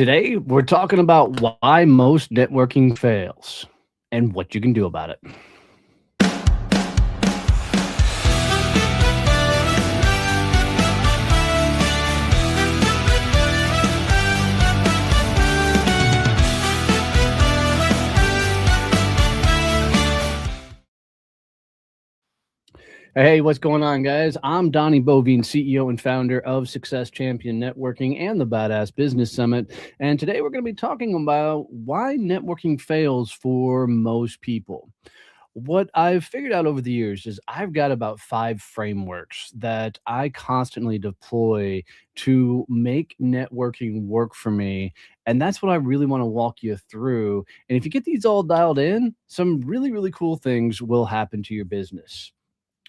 Today, we're talking about why most networking fails and what you can do about it. Hey, what's going on, guys? I'm Donnie Bovine, CEO and founder of Success Champion Networking and the Badass Business Summit. And today we're going to be talking about why networking fails for most people. What I've figured out over the years is I've got about 5 frameworks that I constantly deploy to make networking work for me. And that's what I really want to walk you through. And if you get these all dialed in, some really, really cool things will happen to your business.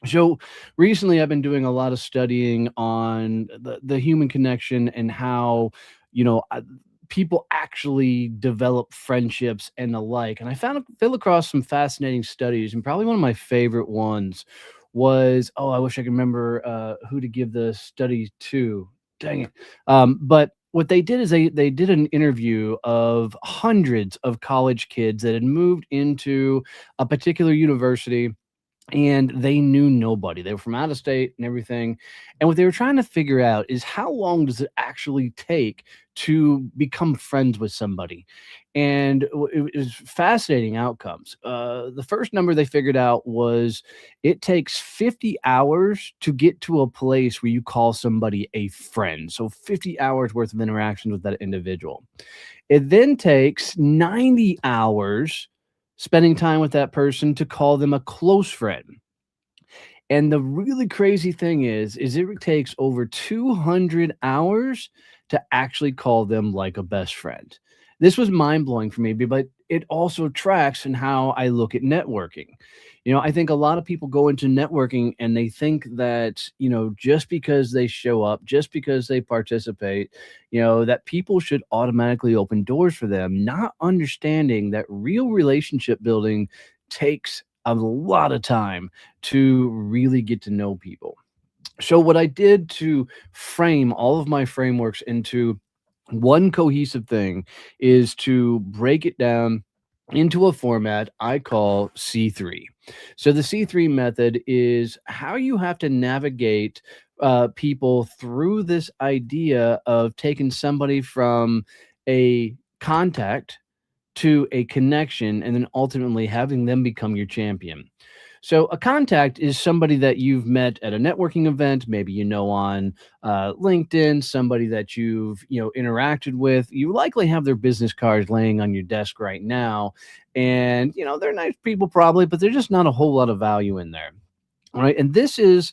So recently, I've been doing a lot of studying on the human connection and how, you know, I, people actually develop friendships and the like. And I fell across some fascinating studies, and probably one of my favorite ones was, oh, I wish I could remember who to give the study to. Dang it! But what they did is they did an interview of hundreds of college kids that had moved into a particular university, and they knew nobody. They were from out of state and everything. And what they were trying to figure out is how long does it actually take to become friends with somebody? And it was fascinating outcomes. The first number they figured out was it takes 50 hours to get to a place where you call somebody a friend. So 50 hours worth of interactions with that individual. It then takes 90 hours spending time with that person to call them a close friend. And the really crazy thing is it takes over 200 hours to actually call them like a best friend. This was mind blowing for me, but it also tracks in how I look at networking. I think a lot of people go into networking and they think that, just because they show up, just because they participate, that people should automatically open doors for them, not understanding that real relationship building takes a lot of time to really get to know people. So, what I did to frame all of my frameworks into one cohesive thing is to break it down into a format I call C3. So, the C3 method is how you have to navigate people through this idea of taking somebody from a contact to a connection and then ultimately having them become your champion. So a contact is somebody that you've met at a networking event, maybe on LinkedIn, somebody that you've interacted with. You likely have their business cards laying on your desk right now, and they're nice people probably, but there's just not a whole lot of value in there. All right, and this is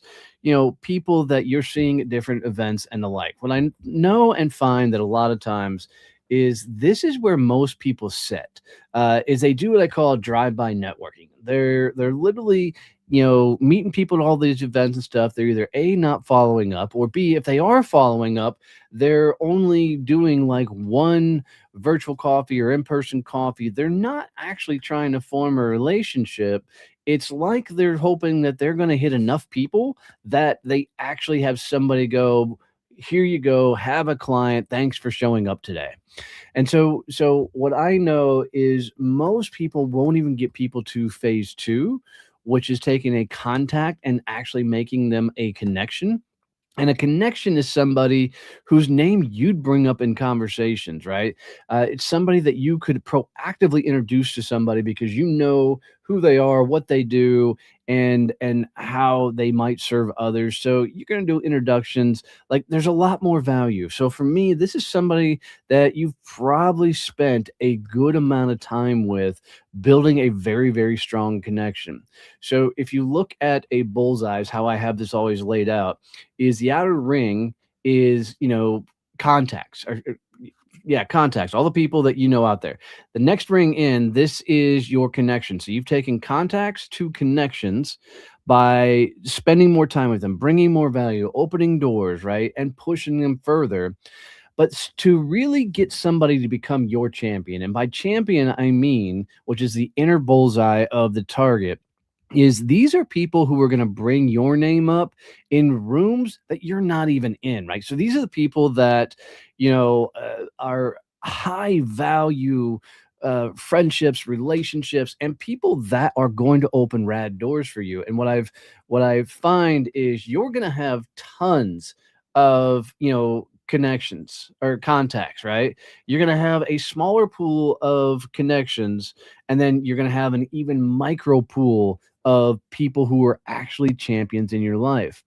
people that you're seeing at different events and the like. What I know and find that a lot of times is this is where most people sit, is they do what I call drive-by networking. They're literally meeting people at all these events and stuff. They're either A, not following up, or B, if they are following up, they're only doing like one virtual coffee or in-person coffee. They're not actually trying to form a relationship. It's like they're hoping that they're going to hit enough people that they actually have somebody go, here you go, have a client, thanks for showing up today. And so what I know is most people won't even get people to phase 2, which is taking a contact and actually making them a connection. And a connection is somebody whose name you'd bring up in conversations, right? It's somebody that you could proactively introduce to somebody because you know who they are, what they do, and how they might serve others. So you're going to do introductions. Like there's a lot more value. So for me, this is somebody that you've probably spent a good amount of time with building a very, very strong connection. So if you look at a bullseye, how I have this always laid out, is the outer ring is, contacts or yeah, contacts, all the people that out there. The next ring in, this is your connection. So you've taken contacts to connections by spending more time with them, bringing more value, opening doors, right? And pushing them further. But to really get somebody to become your champion, and by champion, I mean, which is the inner bullseye of the target, is these are people who are going to bring your name up in rooms that you're not even in, right? So these are the people that, are high value friendships, relationships, and people that are going to open rad doors for you. And what I find is you're going to have tons of connections or contacts, right? You're going to have a smaller pool of connections, and then you're going to have an even micro pool of people who are actually champions in your life.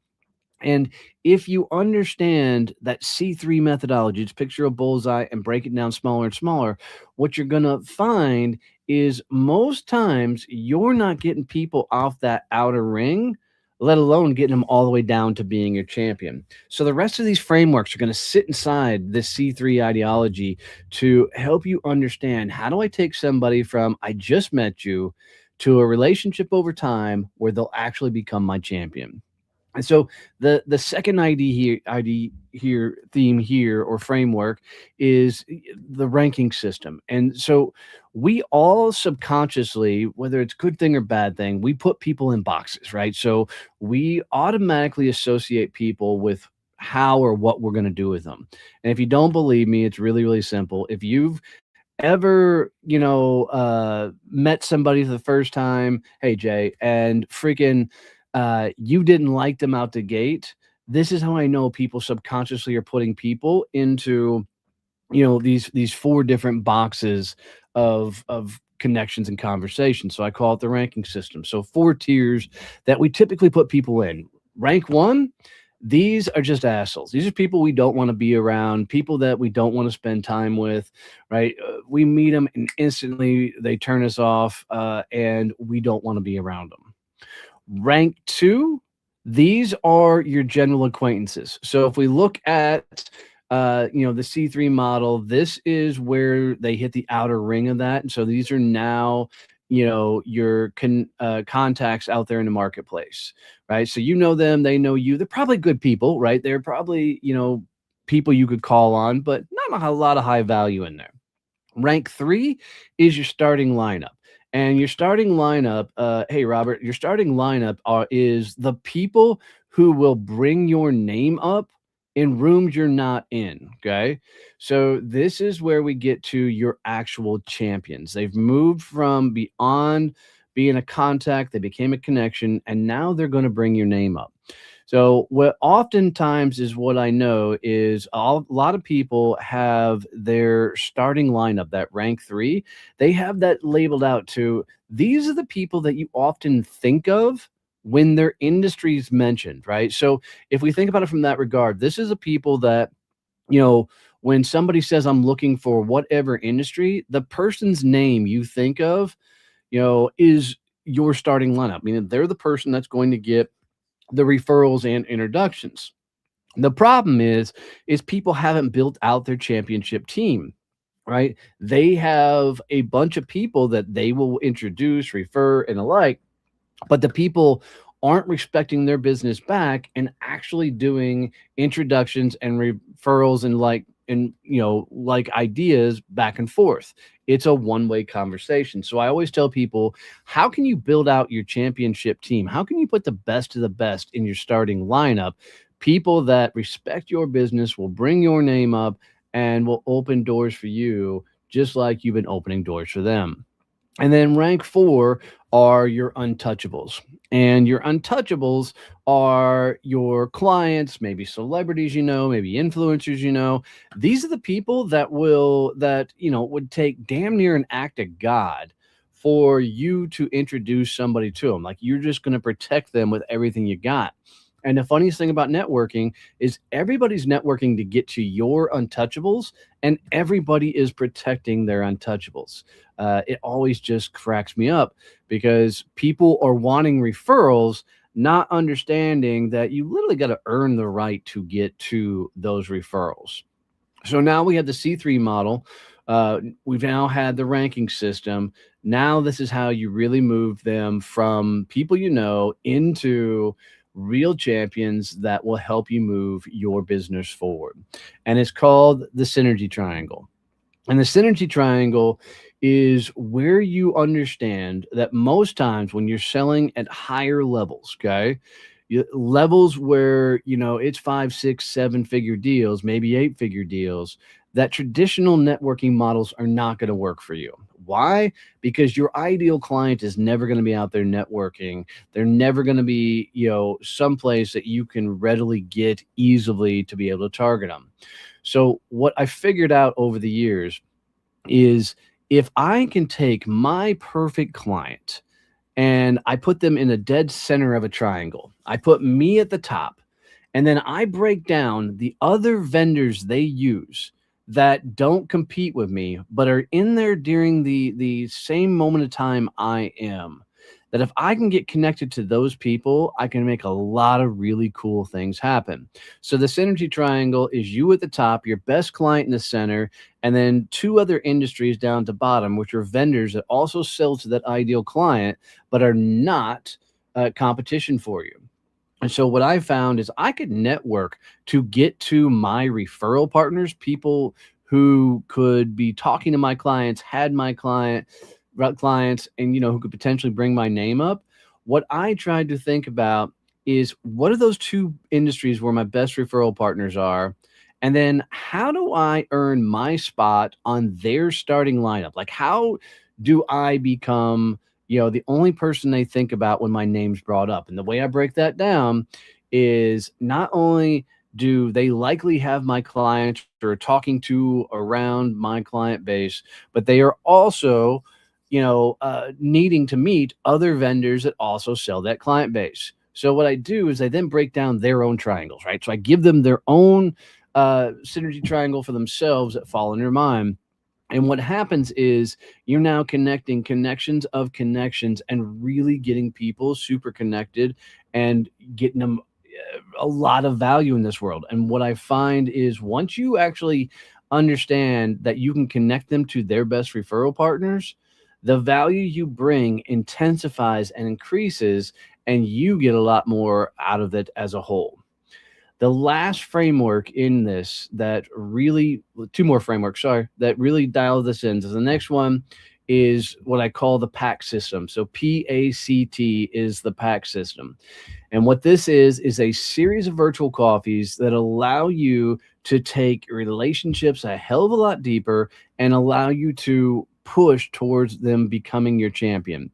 And if you understand that C3 methodology, just picture a bullseye and break it down smaller and smaller, what you're going to find is most times you're not getting people off that outer ring, let alone getting them all the way down to being your champion. So the rest of these frameworks are going to sit inside this C3 ideology to help you understand, how do I take somebody from I just met you to a relationship over time where they'll actually become my champion. And so the second ID here theme here or framework is the ranking system. And so we all subconsciously, whether it's good thing or bad thing, we put people in boxes, right? So we automatically associate people with how or what we're going to do with them. And if you don't believe me, it's really, really simple. If you've ever, met somebody for the first time, hey Jay, and freaking you didn't like them out the gate, this is how I know people subconsciously are putting people into, these four different boxes of connections and conversations. So I call it the ranking system. So four tiers that we typically put people in. Rank one, these are just assholes. These are people we don't want to be around, people that we don't want to spend time with, right? We meet them and instantly they turn us off, and we don't want to be around them. Rank two, these are your general acquaintances. So if we look at the C3 model, this is where they hit the outer ring of that. And so these are now, your contacts out there in the marketplace, right? So you know them, they know you. They're probably good people, right? They're probably, people you could call on, but not a lot of high value in there. Rank three is your starting lineup. And your starting lineup, hey, Robert, your starting lineup is the people who will bring your name up in rooms you're not in. Okay. So this is where we get to your actual champions. They've moved from beyond being a contact, they became a connection, and now they're going to bring your name up. So what oftentimes is what I know is a lot of people have their starting lineup, that rank three, they have that labeled out to, these are the people that you often think of when their industry is mentioned, right? So if we think about it from that regard, this is a people that, when somebody says I'm looking for whatever industry, the person's name you think of, is your starting lineup. Meaning they're the person that's going to get the referrals and introductions. The problem is people haven't built out their championship team, right? They have a bunch of people that they will introduce, refer, and the like, but the people aren't respecting their business back and actually doing introductions and referrals and like ideas back and forth. It's a one-way conversation. So I always tell people, how can you build out your championship team? How can you put the best of the best in your starting lineup? People that respect your business will bring your name up and will open doors for you, just like you've been opening doors for them. And then rank four are your untouchables. And your untouchables are your clients, maybe celebrities, maybe influencers, These are the people would take damn near an act of God for you to introduce somebody to them. Like, you're just going to protect them with everything you got. And the funniest thing about networking is everybody's networking to get to your untouchables, and everybody is protecting their untouchables. It always just cracks me up because people are wanting referrals, not understanding that you literally got to earn the right to get to those referrals. So now we have the C3 model. We've now had the ranking system. Now this is how you really move them from people into real champions that will help you move your business forward. And it's called the synergy triangle. And the synergy triangle is where you understand that most times when you're selling at higher levels, okay, levels where, it's 5, 6, 7 figure deals, maybe 8 figure deals, that traditional networking models are not going to work for you. Why? Because your ideal client is never going to be out there networking. They're never going to be, someplace that you can readily get easily to be able to target them. So what I figured out over the years is if I can take my perfect client and I put them in the dead center of a triangle, I put me at the top, and then I break down the other vendors they use that don't compete with me, but are in there during the same moment of time I am. That if I can get connected to those people, I can make a lot of really cool things happen. So the synergy triangle is you at the top, your best client in the center, and then two other industries down at the bottom, which are vendors that also sell to that ideal client, but are not competition for you. And so what I found is I could network to get to my referral partners, people who could be talking to my clients, had my clients, and who could potentially bring my name up. What I tried to think about is what are those two industries where my best referral partners are? And then how do I earn my spot on their starting lineup? Like how do I become the only person they think about when my name's brought up? And the way I break that down is not only do they likely have my clients or talking to around my client base, but they are also, needing to meet other vendors that also sell that client base. So what I do is I then break down their own triangles, right? So I give them their own synergy triangle for themselves that fall in their mind. And what happens is you're now connecting connections of connections and really getting people super connected and getting them a lot of value in this world. And what I find is once you actually understand that you can connect them to their best referral partners, the value you bring intensifies and increases, and you get a lot more out of it as a whole. The last framework in this that really, two more frameworks, sorry, that really dial this in. So the next one is what I call the PAC system. So PACT is the PAC system. And what this is a series of virtual coffees that allow you to take relationships a hell of a lot deeper and allow you to push towards them becoming your champion.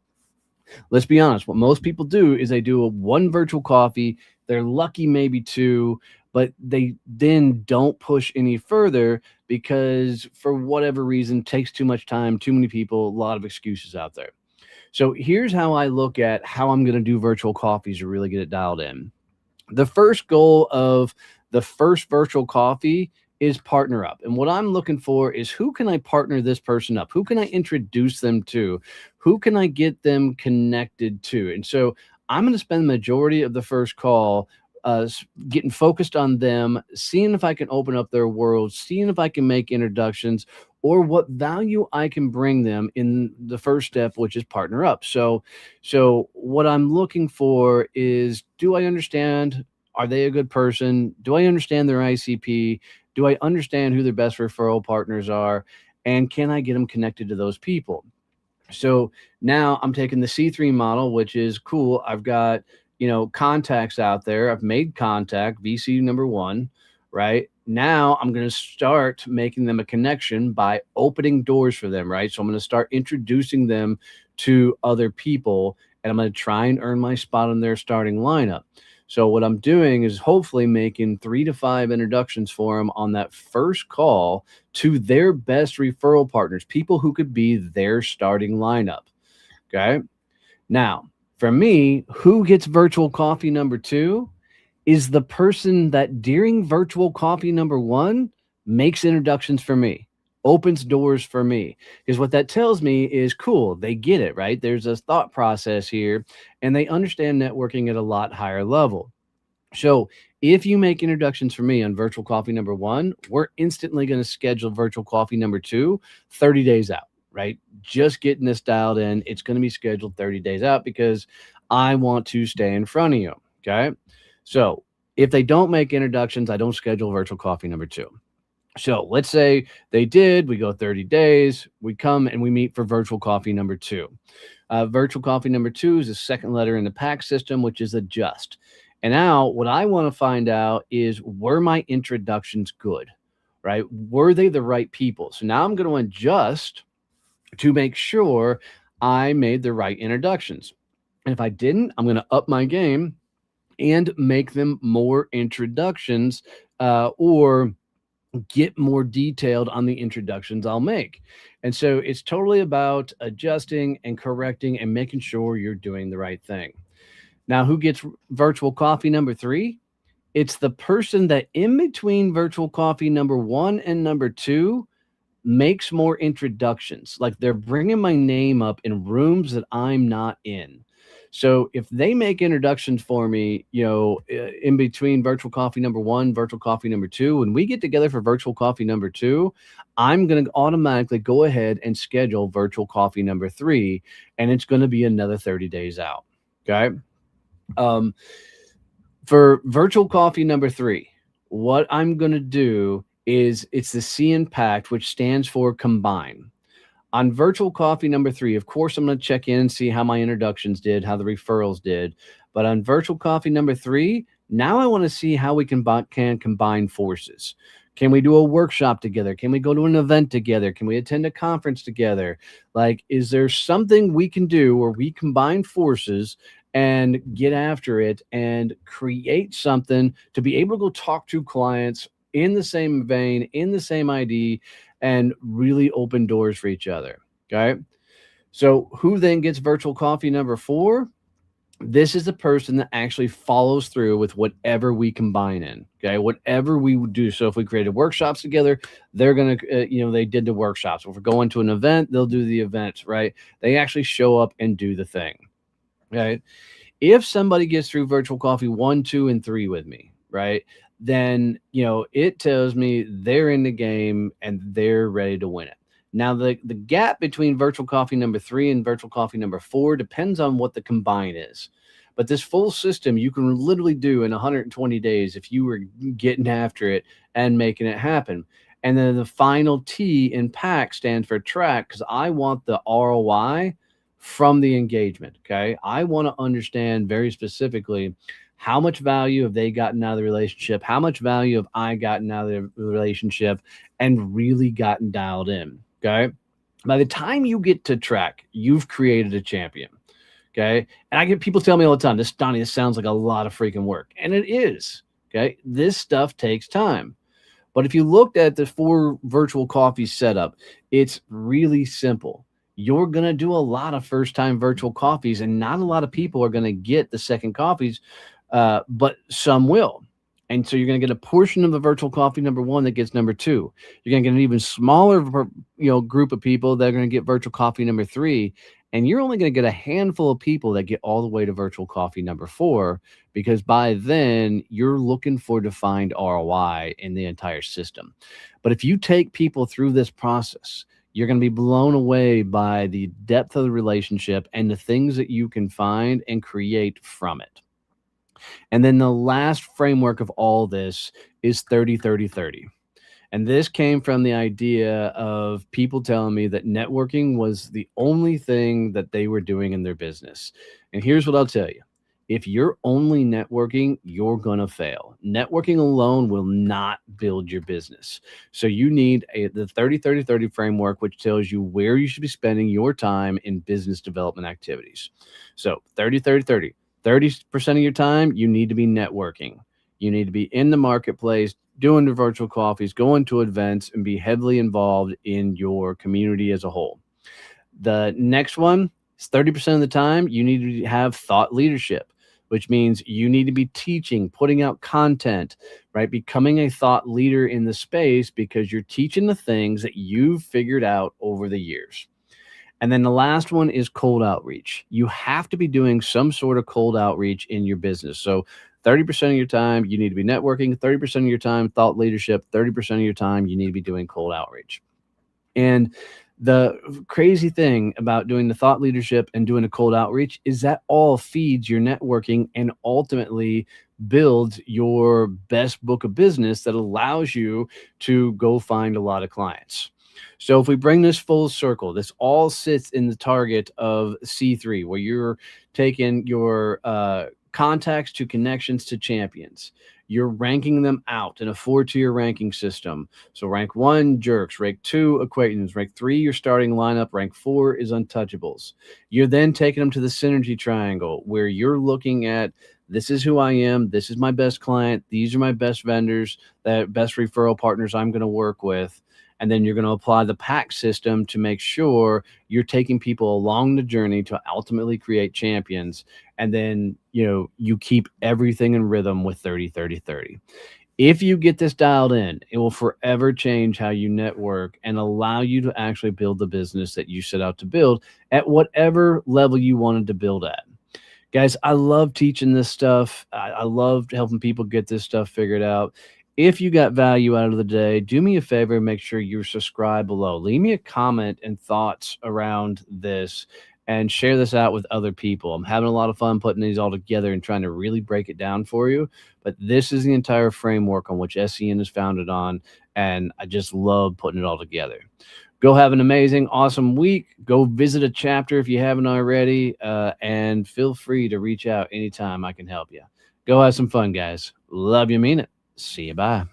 Let's be honest. What most people do is they do a one virtual coffee. They're lucky maybe two, but they then don't push any further because for whatever reason, takes too much time, too many people, a lot of excuses out there. So here's how I look at how I'm going to do virtual coffees to really get it dialed in. The first goal of the first virtual coffee is partner up. And what I'm looking for is who can I partner this person up? Who can I introduce them to? Who can I get them connected to? And so I'm going to spend the majority of the first call getting focused on them, seeing if I can open up their world, seeing if I can make introductions or what value I can bring them in the first step, which is partner up. So what I'm looking for is, do I understand? Are they a good person? Do I understand their ICP? Do I understand who their best referral partners are? And can I get them connected to those people? So now I'm taking the C3 model, which is cool. I've got, contacts out there. I've made contact, VC number one, right? Now I'm going to start making them a connection by opening doors for them, right? So I'm going to start introducing them to other people, and I'm going to try and earn my spot on their starting lineup. So what I'm doing is hopefully making 3 to 5 introductions for them on that first call to their best referral partners, people who could be their starting lineup. Okay. Now, for me, who gets virtual coffee number 2 is the person that during virtual coffee number 1 makes introductions for me, opens doors for me. Because what that tells me is cool, they get it, right? There's a thought process here and they understand networking at a lot higher level. So if you make introductions for me on virtual coffee number 1, we're instantly going to schedule virtual coffee number 2 30 days out, right? Just getting this dialed in. It's going to be scheduled 30 days out because I want to stay in front of you. Okay. So if they don't make introductions, I don't schedule virtual coffee number 2. So let's say they did, we go 30 days, we come and we meet for virtual coffee number 2. Virtual coffee number 2 is the second letter in the PAC system, which is adjust. And now what I want to find out is, were my introductions good? right? Were they the right people? So now I'm going to adjust to make sure I made the right introductions. And if I didn't, I'm going to up my game and make them more introductions, or get more detailed on the introductions I'll make. And so it's totally about adjusting and correcting and making sure you're doing the right thing. Now, who gets virtual coffee number 3? It's the person that in between virtual coffee number 1 and number 2 makes more introductions. Like they're bringing my name up in rooms that I'm not in. So if they make introductions for me, in between virtual coffee number 1, virtual coffee number 2, when we get together for virtual coffee number 2, I'm going to automatically go ahead and schedule virtual coffee number 3, and it's going to be another 30 days out. Okay. Um, for virtual coffee number 3, what I'm going to do is it's the C in PACT, which stands for combine. On virtual coffee number 3, of course, I'm going to check in and see how my introductions did, how the referrals did. But on virtual coffee number 3, now I want to see how we can combine forces. Can we do a workshop together? Can we go to an event together? Can we attend a conference together? Like, is there something we can do where we combine forces and get after it and create something to be able to go talk to clients in the same vein, in the same ID, and really open doors for each other? Okay. So who then gets virtual coffee number 4? This is the person that actually follows through with whatever we combine in. Okay. Whatever we would do. So if we created workshops together, they're going to, they did the workshops. If we're going to an event, they'll do the events, right? They actually show up and do the thing. Right. If somebody gets through virtual coffee 1, 2, and 3 with me, right, then, it tells me they're in the game and they're ready to win it. Now, the gap between virtual coffee number 3 and virtual coffee number 4 depends on what the combine is. But this full system you can literally do in 120 days if you were getting after it and making it happen. And then the final T in PAC stands for track, because I want the ROI from the engagement. Okay. I want to understand very specifically how much value have they gotten out of the relationship? How much value have I gotten out of the relationship and really gotten dialed in? Okay. By the time you get to track, you've created a champion. Okay. And I get people tell me all the time, Donnie, this sounds like a lot of freaking work. And it is. Okay. This stuff takes time. But if you looked at the 4 virtual coffee setup, it's really simple. You're going to do a lot of first-time virtual coffees, and not a lot of people are going to get the second coffees, but some will. And so you're going to get a portion of the virtual coffee number 1 that gets number 2. You're going to get an even smaller, group of people that are going to get virtual coffee number 3. And you're only going to get a handful of people that get all the way to virtual coffee number 4, because by then you're looking for defined ROI in the entire system. But if you take people through this process, you're going to be blown away by the depth of the relationship and the things that you can find and create from it. And then the last framework of all this is 30-30-30. And this came from the idea of people telling me that networking was the only thing that they were doing in their business. And here's what I'll tell you. If you're only networking, you're going to fail. Networking alone will not build your business. So you need the 30-30-30 framework, which tells you where you should be spending your time in business development activities. So 30-30-30. 30% of your time, you need to be networking. You need to be in the marketplace, doing the virtual coffees, going to events, and be heavily involved in your community as a whole. The next one is 30% of the time, you need to have thought leadership, which means you need to be teaching, putting out content, right? Becoming a thought leader in the space because you're teaching the things that you've figured out over the years. And then the last one is cold outreach. You have to be doing some sort of cold outreach in your business. So 30% of your time, you need to be networking. 30% of your time, thought leadership. 30% of your time, you need to be doing cold outreach. And the crazy thing about doing the thought leadership and doing a cold outreach is that all feeds your networking and ultimately builds your best book of business that allows you to go find a lot of clients. So if we bring this full circle, this all sits in the target of C3, where you're taking your contacts to connections to champions. You're ranking them out in a 4-tier ranking system. So rank 1, jerks. Rank 2, acquaintances. Rank 3, your starting lineup. Rank 4 is untouchables. You're then taking them to the synergy triangle, where you're looking at, this is who I am. This is my best client. These are my best vendors, that best referral partners I'm going to work with. And then you're going to apply the pack system to make sure you're taking people along the journey to ultimately create champions. And then, you keep everything in rhythm with 30-30-30. If you get this dialed in, it will forever change how you network and allow you to actually build the business that you set out to build at whatever level you wanted to build at. Guys, I love teaching this stuff. I love helping people get this stuff figured out. If you got value out of the day, do me a favor and make sure you subscribe below. Leave me a comment and thoughts around this and share this out with other people. I'm having a lot of fun putting these all together and trying to really break it down for you. But this is the entire framework on which SEN is founded on, and I just love putting it all together. Go have an amazing, awesome week. Go visit a chapter if you haven't already, and feel free to reach out anytime I can help you. Go have some fun, guys. Love you, mean it. See you. Bye.